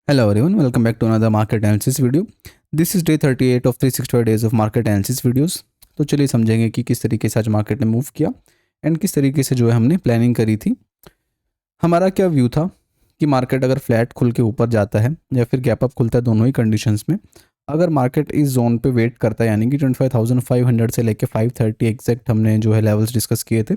Hello everyone, welcome back to another market analysis video. This is day 38 of 365 days of market analysis videos. तो चलिए समझेंगे कि किस तरीके से आज मार्केट ने मूव किया एंड किस तरीके से जो है हमने प्लानिंग करी थी। हमारा क्या व्यू था कि मार्केट अगर फ्लैट खुल के ऊपर जाता है या फिर गैप अप खुलता है, दोनों ही कंडीशंस में अगर मार्केट इस जोन पे वेट करता है, यानी कि 25,500 से लेके 530 एग्जैक्ट हमने जो है लेवल्स डिस्कस किए थे,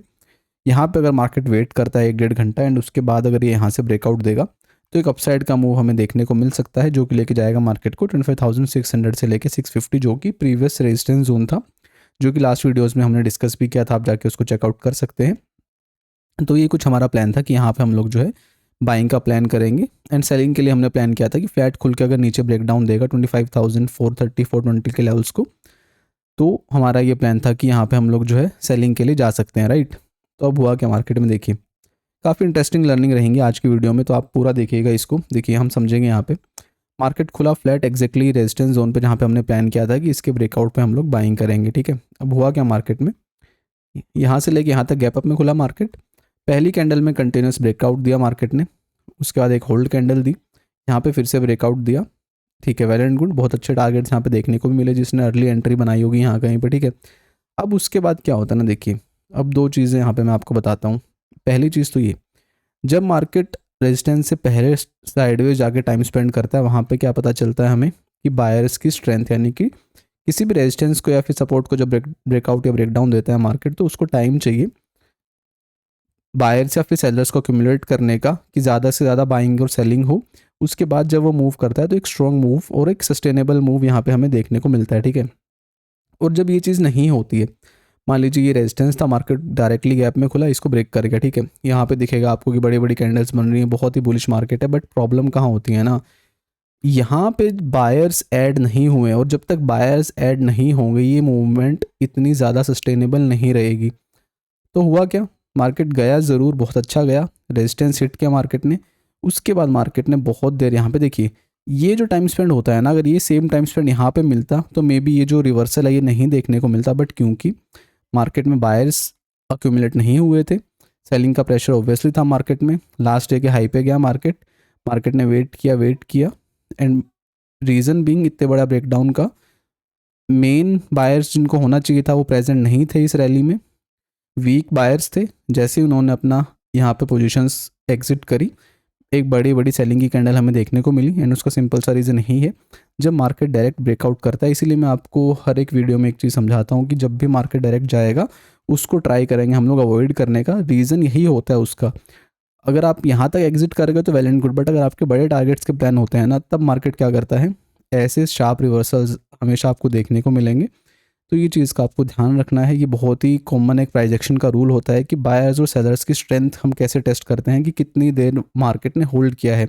यहाँ पे अगर मार्केट वेट करता है 1-1.5 घंटा एंड उसके बाद अगर ये यहाँ से ब्रेकआउट देगा तो एक अपसाइड का मूव हमें देखने को मिल सकता है, जो कि लेके जाएगा मार्केट को 25,600 से लेके 650, जो कि प्रीवियस रेजिस्टेंस जोन था, जो कि लास्ट वीडियोस में हमने डिस्कस भी किया था। आप जाके उसको चेकआउट कर सकते हैं। तो ये कुछ हमारा प्लान था कि यहाँ पे हम लोग जो है बाइंग का प्लान करेंगे एंड सेलिंग के लिए हमने प्लान किया था कि फ्लैट खुल के अगर नीचे ब्रेकडाउन देगा 25,430 420 के लेवल्स को, तो हमारा ये प्लान था कि यहाँ पे हम लोग जो है सेलिंग के लिए जा सकते हैं, राइट। तो अब हुआ क्या मार्केट में, देखिए काफ़ी इंटरेस्टिंग लर्निंग रहेंगी आज की वीडियो में, तो आप पूरा देखिएगा इसको। देखिए हम समझेंगे यहाँ पे मार्केट खुला फ्लैट एग्जैक्टली रेजिस्टेंस जोन पे, जहाँ पे हमने प्लान किया था कि इसके ब्रेकआउट पे हम लोग बाइंग करेंगे, ठीक है। अब हुआ क्या मार्केट में, यहाँ से लेके यहाँ तक गैप अप में खुला मार्केट। पहली कैंडल में कंटिन्यूस ब्रेकआउट दिया मार्केट ने, उसके बाद एक होल्ड कैंडल दी, यहाँ पे फिर से ब्रेकआउट दिया, ठीक है, वेल एंड गुड। बहुत अच्छे टारगेट्स यहाँ पे देखने को भी मिले जिसने अर्ली एंट्री बनाई होगी यहाँ कहीं पर, ठीक है। अब उसके बाद क्या होता है ना, देखिए अब दो चीज़ें यहाँ पे मैं आपको बताता हूँ। पहली चीज़ तो ये, जब मार्केट रेजिस्टेंस से पहले साइडवेज जाके टाइम स्पेंड करता है, वहाँ पे क्या पता चलता है हमें कि बायर्स की स्ट्रेंथ, यानी कि किसी भी रेजिस्टेंस को या फिर सपोर्ट को जब ब्रेकआउट या ब्रेकडाउन देता है मार्केट, तो उसको टाइम चाहिए बायर्स या फिर सेलर्स को एक्यूमुलेट करने का कि ज़्यादा से ज़्यादा बाइंग और सेलिंग हो। उसके बाद जब वो मूव करता है तो एक स्ट्रॉन्ग मूव और एक सस्टेनेबल मूव यहाँ पे हमें देखने को मिलता है, ठीक है। और जब ये चीज़ नहीं होती है, मान लीजिए ये रेजिस्टेंस था, मार्केट डायरेक्टली गैप में खुला, इसको ब्रेक करेगा, ठीक है। यहाँ पे दिखेगा आपको कि बड़ी बड़ी कैंडल्स बन रही हैं, बहुत ही बुलिश मार्केट है, बट प्रॉब्लम कहाँ होती है ना, यहाँ पे बायर्स ऐड नहीं हुए, और जब तक बायर्स ऐड नहीं होंगे ये मूवमेंट इतनी ज़्यादा सस्टेनेबल नहीं रहेगी। तो हुआ क्या, मार्केट गया ज़रूर, बहुत अच्छा गया, रेजिस्टेंस हिट किया मार्केट ने। उसके बाद मार्केट ने बहुत देर, यहाँ पे देखिए ये जो टाइम स्पेंड होता है ना, अगर ये सेम टाइम स्पेंड यहाँ पे मिलता तो मे बी ये जो रिवर्सल है ये नहीं देखने को मिलता, बट क्योंकि मार्केट में बायर्स अक्यूमुलेट नहीं हुए थे, सेलिंग का प्रेशर ऑब्वियसली था मार्केट में, लास्ट डे के हाई पे गया मार्केट, मार्केट ने वेट किया एंड रीज़न बीइंग इतने बड़ा ब्रेकडाउन का, मेन बायर्स जिनको होना चाहिए था वो प्रेजेंट नहीं थे इस रैली में, वीक बायर्स थे। जैसे उन्होंने अपना यहाँ पे पोजीशंस एग्जिट करी, एक बड़ी बड़ी सेलिंग की कैंडल हमें देखने को मिली एंड उसका सिंपल सा रीज़न यही है, जब मार्केट डायरेक्ट ब्रेकआउट करता है। इसीलिए मैं आपको हर एक वीडियो में एक चीज़ समझाता हूँ कि जब भी मार्केट डायरेक्ट जाएगा उसको ट्राई करेंगे हम लोग अवॉइड करने का, रीज़न यही होता है उसका। अगर आप यहाँ तक एग्जिट करेंगे तो वेल एंड गुड, बट अगर आपके बड़े टारगेट्स के प्लान होते हैं ना, तब मार्केट क्या करता है, ऐसे शार्प रिवर्सल्स हमेशा आपको देखने को मिलेंगे। तो ये चीज़ का आपको ध्यान रखना है। ये बहुत ही कॉमन एक प्राइस एक्शन का रूल होता है कि बायर्स और सेलर्स की स्ट्रेंथ हम कैसे टेस्ट करते हैं कि कितनी देर मार्केट ने होल्ड किया है,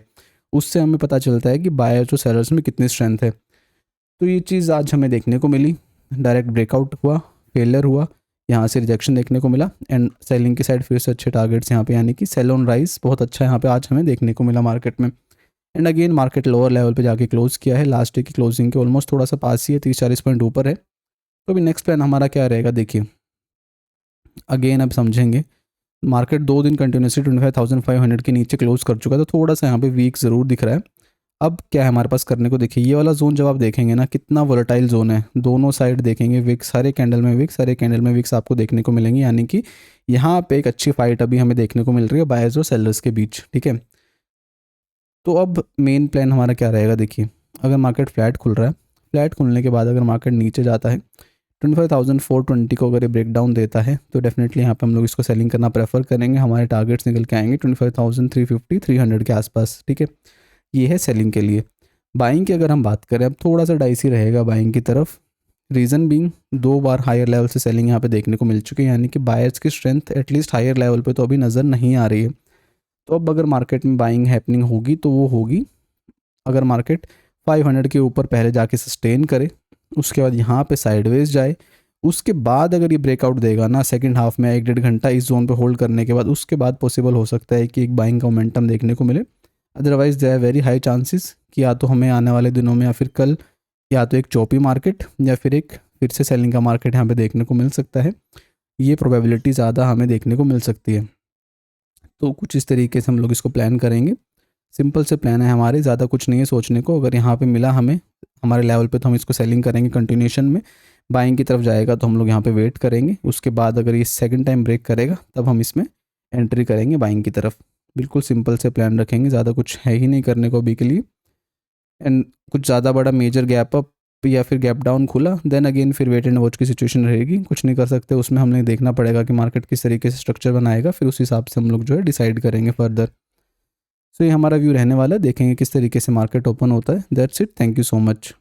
उससे हमें पता चलता है कि बायर्स और सेलर्स में कितनी स्ट्रेंथ है। तो ये चीज़ आज हमें देखने को मिली, डायरेक्ट ब्रेकआउट हुआ, फेलियर हुआ, यहाँ से रिजेक्शन देखने को मिला एंड सेलिंग की साइड फिर से अच्छे टारगेट्स यहाँ पे, यानी कि सेल ऑन राइज बहुत अच्छा यहाँ पे आज हमें देखने को मिला मार्केट में। And again market lower level पे जाके क्लोज किया है, लास्ट डे की क्लोजिंग के ऑलमोस्ट थोड़ा सा पास ही है, 30-40 पॉइंट ऊपर है। तो अभी नेक्स्ट प्लान हमारा क्या रहेगा, देखिए अगेन अब समझेंगे। मार्केट 2 दिन कंटिन्यूसली 25,500 के नीचे क्लोज कर चुका है, तो थोड़ा सा यहाँ पे वीक ज़रूर दिख रहा है। अब क्या है हमारे पास करने को, देखिए ये वाला जोन जब आप देखेंगे ना, कितना वोलेटाइल जोन है, दोनों साइड देखेंगे विक्स, सारे कैंडल में विक्स, सारे कैंडल में विक्स आपको देखने को मिलेंगे, यानी कि यहाँ पे एक अच्छी फाइट अभी हमें देखने को मिल रही है बायर्स और सेलर्स के बीच, ठीक है। तो अब मेन प्लान हमारा क्या रहेगा, देखिए अगर मार्केट फ्लैट खुल रहा है, फ्लैट खुलने के बाद अगर मार्केट नीचे जाता है 25,420 को अगर ये ब्रेक डाउन देता है, तो डेफिनेटली यहाँ पे हम लोग इसको सेलिंग करना प्रेफर करेंगे। हमारे टारगेट्स निकल के आएंगे 25,350 300 के आसपास, ठीक है। ये है सेलिंग के लिए। बाइंग की अगर हम बात करें, अब थोड़ा सा डाइसी रहेगा बाइंग की तरफ, रीज़न बीइंग 2 बार हायर लेवल से सेलिंग यहाँ पे देखने को मिल चुकी है, यानी कि बायर्स की स्ट्रेंथ एटलीस्ट हायर लेवल पे तो अभी नज़र नहीं आ रही है। तो अब अगर मार्केट में बाइंग हैपनिंग होगी तो वो होगी अगर मार्केट 500 के ऊपर पहले जाके सस्टेन करे, उसके बाद यहाँ पे साइडवेज जाए, उसके बाद अगर ये ब्रेकआउट देगा ना सेकंड हाफ में 1-1.5 घंटा इस जोन पे होल्ड करने के बाद, उसके बाद पॉसिबल हो सकता है कि एक बाइंग का मोमेंटम देखने को मिले। Otherwise there are very high chances कि या तो हमें आने वाले दिनों में या फिर कल या तो एक चौपी मार्केट या फिर एक फिर से सेलिंग का मार्केट यहाँ पे देखने को मिल सकता है। ये प्रोबेबिलिटी ज़्यादा हमें देखने को मिल सकती है। तो कुछ इस तरीके से हम लोग इसको प्लान करेंगे। सिंपल से प्लान है हमारे, ज़्यादा कुछ नहीं है सोचने को। अगर यहाँ पे मिला हमें हमारे लेवल पे तो हम इसको सेलिंग करेंगे कंटिन्यूशन में, बाइंग की तरफ जाएगा तो हम लोग यहाँ पे वेट करेंगे, उसके बाद अगर ये सेकंड टाइम ब्रेक करेगा तब हम इसमें एंट्री करेंगे बाइंग की तरफ। बिल्कुल सिंपल से प्लान रखेंगे, ज़्यादा कुछ है ही नहीं करने को अभी के लिए। एंड कुछ ज़्यादा बड़ा मेजर गैप अप या फिर गैप डाउन खुला, देन अगेन फिर वेट एंड वॉच की सिचुएशन रहेगी, कुछ नहीं कर सकते उसमें। हमने देखना पड़ेगा कि मार्केट किस तरीके से स्ट्रक्चर बनाएगा, फिर उस हिसाब से हम लोग जो है डिसाइड करेंगे फर्दर। सो ये हमारा व्यू रहने वाला है, देखेंगे किस तरीके से मार्केट ओपन होता है। That's it, thank you so much.